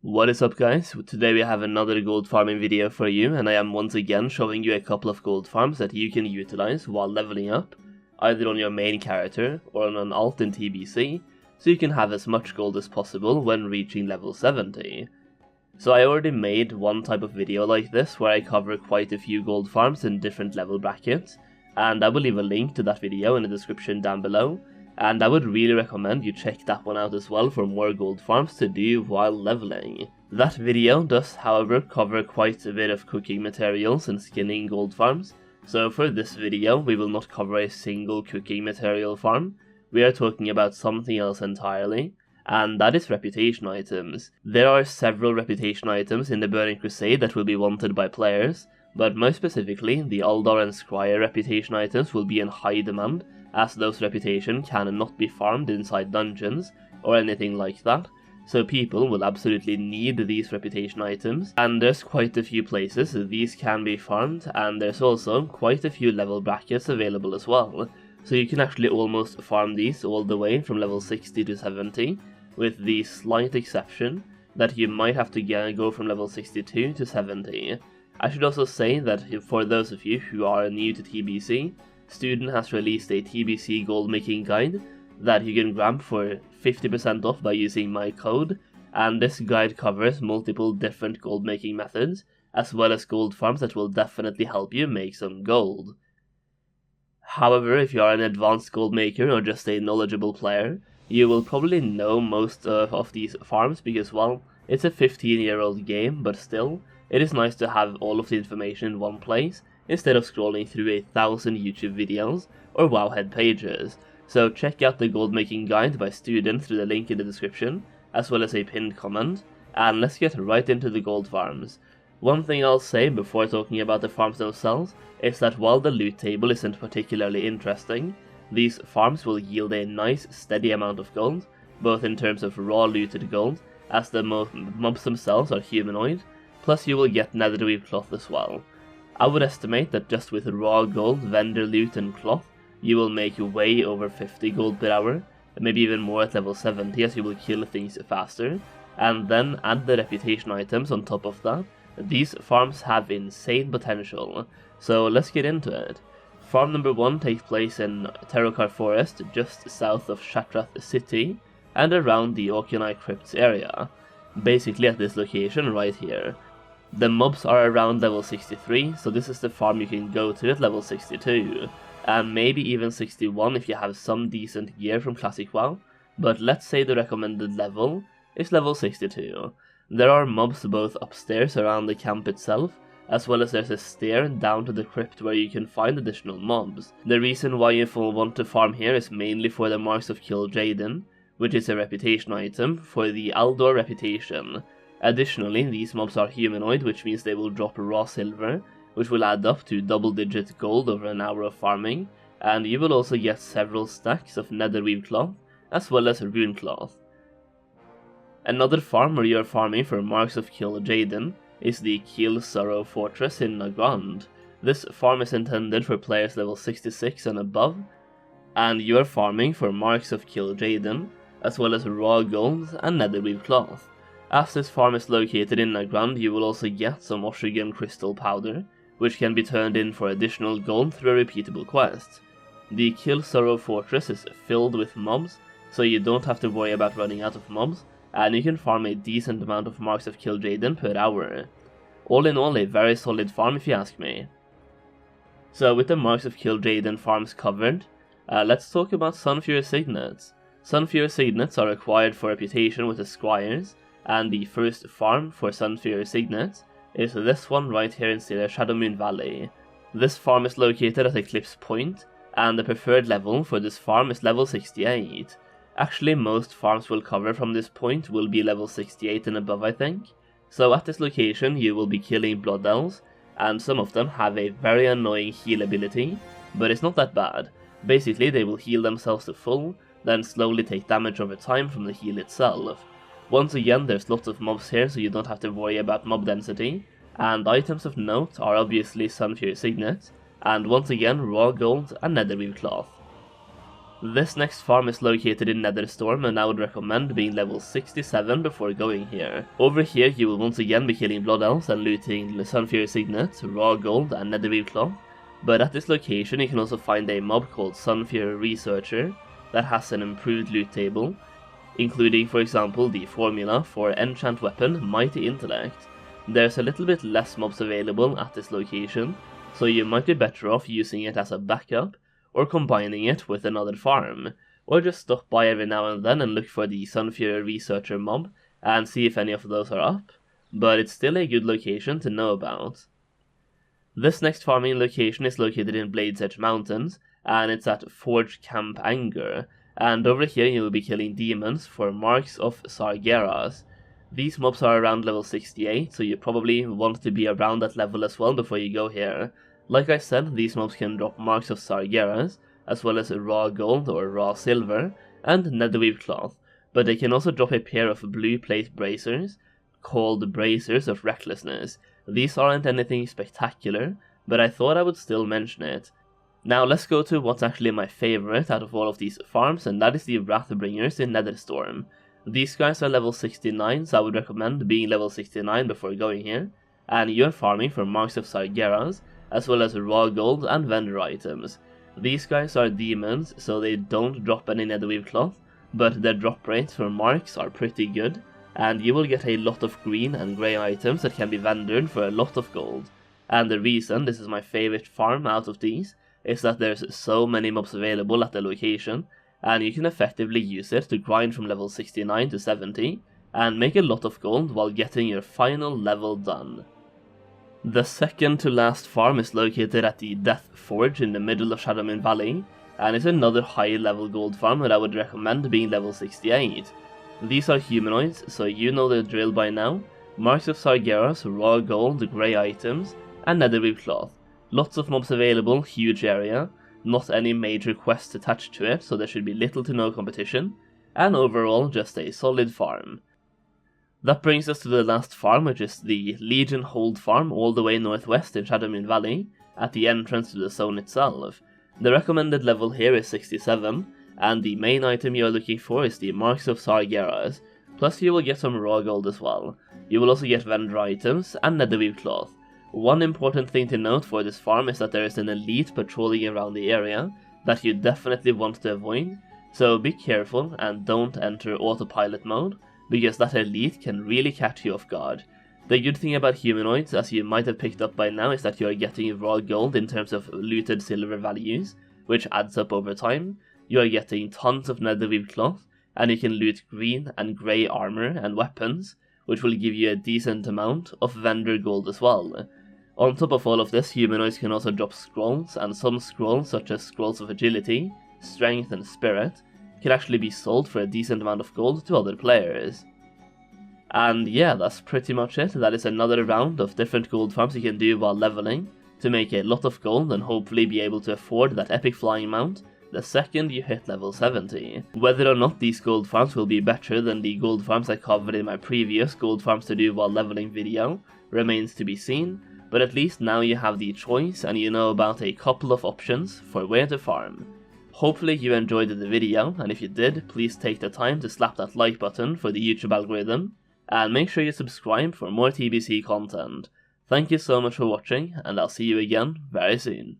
What is up, guys? Today we have another gold farming video for you, and I am once again showing you a couple of gold farms that you can utilize while leveling up, either on your main character or on an alt in TBC, so you can have as much gold as possible when reaching level 70. So I already made one type of video like this where I cover quite a few gold farms in different level brackets, and I will leave a link to that video in the description down below. And I would really recommend you check that one out as well for more gold farms to do while leveling. That video does, however, cover quite a bit of cooking materials and skinning gold farms, so for this video we will not cover a single cooking material farm. We are talking about something else entirely, and that is reputation items. There are several reputation items in the Burning Crusade that will be wanted by players, but most specifically the Aldar and Scryer reputation items will be in high demand, as those reputation cannot be farmed inside dungeons or anything like that, so people will absolutely need these reputation items, and there's quite a few places these can be farmed, and there's also quite a few level brackets available as well, so you can actually almost farm these all the way from level 60 to 70, with the slight exception that you might have to go from level 62 to 70. I should also say that for those of you who are new to TBC, Student has released a TBC Goldmaking guide that you can grab for 50% off by using my code, and this guide covers multiple different gold making methods, as well as gold farms that will definitely help you make some gold. However, if you are an advanced gold maker or just a knowledgeable player, you will probably know most of these farms because, well, it's a 15-year-old game, but still, it is nice to have all of the information in one place, instead of scrolling through 1,000 YouTube videos or Wowhead pages. So check out the gold making guide by Student through the link in the description, as well as a pinned comment, and let's get right into the gold farms. One thing I'll say before talking about the farms themselves is that while the loot table isn't particularly interesting, these farms will yield a nice steady amount of gold, both in terms of raw looted gold, as the mobs themselves are humanoid, plus you will get netherweave cloth as well. I would estimate that just with raw gold, vendor loot and cloth, you will make way over 50 gold per hour, maybe even more at level 70 as you will kill things faster, and then add the reputation items on top of that. These farms have insane potential, so let's get into it. Farm number 1 takes place in Terrokar Forest, just south of Shatrath City, and around the Auchenai Crypts area, basically at this location right here. The mobs are around level 63, so this is the farm you can go to at level 62, and maybe even 61 if you have some decent gear from Classic WoW, but let's say the recommended level is level 62. There are mobs both upstairs around the camp itself, as well as there's a stair down to the crypt where you can find additional mobs. The reason why you want to farm here is mainly for the Marks of Kil'jaeden, which is a reputation item for the Aldor reputation. Additionally, these mobs are humanoid, which means they will drop raw silver, which will add up to double-digit gold over an hour of farming, and you will also get several stacks of netherweave cloth, as well as rune cloth. Another farm where you are farming for Marks of Kil'jaeden is the Kiel Sorrow Fortress in Nagrand. This farm is intended for players level 66 and above, and you are farming for Marks of Kil'jaeden, as well as raw gold and netherweave cloth. As this farm is located in Nagrand, you will also get some Oshigan crystal powder, which can be turned in for additional gold through a repeatable quest. The Kiel Sorrow Fortress is filled with mobs, so you don't have to worry about running out of mobs, and you can farm a decent amount of Marks of Kil'jaeden per hour. All in all, a very solid farm if you ask me. So with the Marks of Kil'jaeden farms covered, let's talk about Sunfury Signets. Sunfury Signets are acquired for reputation with the Squires, and the first farm for Sunfury Signets is this one right here in Shadowmoon Valley. This farm is located at Eclipse Point, and the preferred level for this farm is level 68. Actually, most farms will cover from this point will be level 68 and above, I think. So at this location you will be killing Blood Elves, and some of them have a very annoying heal ability, but it's not that bad. Basically they will heal themselves to full, then slowly take damage over time from the heal itself. Once again, there's lots of mobs here, so you don't have to worry about mob density, and items of note are obviously Sunfury Signets, and once again raw gold and netherweave cloth. This next farm is located in Netherstorm, and I would recommend being level 67 before going here. Over here you will once again be killing Blood Elves and looting Sunfury Signet, Raw Gold and Netherweave Cloth, but at this location you can also find a mob called Sunfury Researcher that has an improved loot table, including for example the formula for Enchant Weapon Mighty Intellect. There's a little bit less mobs available at this location, so you might be better off using it as a backup, or combining it with another farm, or just stop by every now and then and look for the Sunfury Researcher mob and see if any of those are up, but it's still a good location to know about. This next farming location is located in Blade's Edge Mountains, and it's at Forge Camp Anger, and over here you will be killing demons for Marks of Sargeras. These mobs are around level 68, so you probably want to be around that level as well before you go here. Like I said, these mobs can drop Marks of Sargeras, as well as raw gold or raw silver, and netherweave cloth, but they can also drop a pair of blue plate bracers, called Bracers of Recklessness. These aren't anything spectacular, but I thought I would still mention it. Now let's go to what's actually my favorite out of all of these farms, and that is the Wrathbringers in Netherstorm. These guys are level 69, so I would recommend being level 69 before going here, and you're farming for Marks of Sargeras, as well as raw gold and vendor items. These guys are demons, so they don't drop any netherweave cloth, but their drop rates for marks are pretty good, and you will get a lot of green and grey items that can be vendored for a lot of gold. And the reason this is my favorite farm out of these is that there's so many mobs available at the location, and you can effectively use it to grind from level 69 to 70, and make a lot of gold while getting your final level done. The second to last farm is located at the Death Forge in the middle of Shadowmoon Valley, and it's another high level gold farm that I would recommend being level 68. These are humanoids, so you know the drill by now. Marks of Sargeras, raw gold, grey items, and netherweave cloth. Lots of mobs available, huge area, not any major quests attached to it, so there should be little to no competition, and overall just a solid farm. That brings us to the last farm, which is the Legion Hold farm all the way northwest in Shadowmoon Valley, at the entrance to the zone itself. The recommended level here is 67, and the main item you are looking for is the Marks of Sargeras, plus you will get some raw gold as well. You will also get vendor items and netherweave cloth. One important thing to note for this farm is that there is an elite patrolling around the area that you definitely want to avoid, so be careful and don't enter autopilot mode, because that elite can really catch you off guard. The good thing about humanoids, as you might have picked up by now, is that you are getting raw gold in terms of looted silver values, which adds up over time. You are getting tons of netherweave cloth, and you can loot green and grey armor and weapons, which will give you a decent amount of vendor gold as well. On top of all of this, humanoids can also drop scrolls, and some scrolls, such as scrolls of agility, strength and spirit, can actually be sold for a decent amount of gold to other players. And yeah, that's pretty much it. That is another round of different gold farms you can do while leveling, to make a lot of gold and hopefully be able to afford that epic flying mount the second you hit level 70. Whether or not these gold farms will be better than the gold farms I covered in my previous gold farms to do while leveling video remains to be seen, but at least now you have the choice and you know about a couple of options for where to farm. Hopefully you enjoyed the video, and if you did, please take the time to slap that like button for the YouTube algorithm, and make sure you subscribe for more TBC content. Thank you so much for watching, and I'll see you again very soon.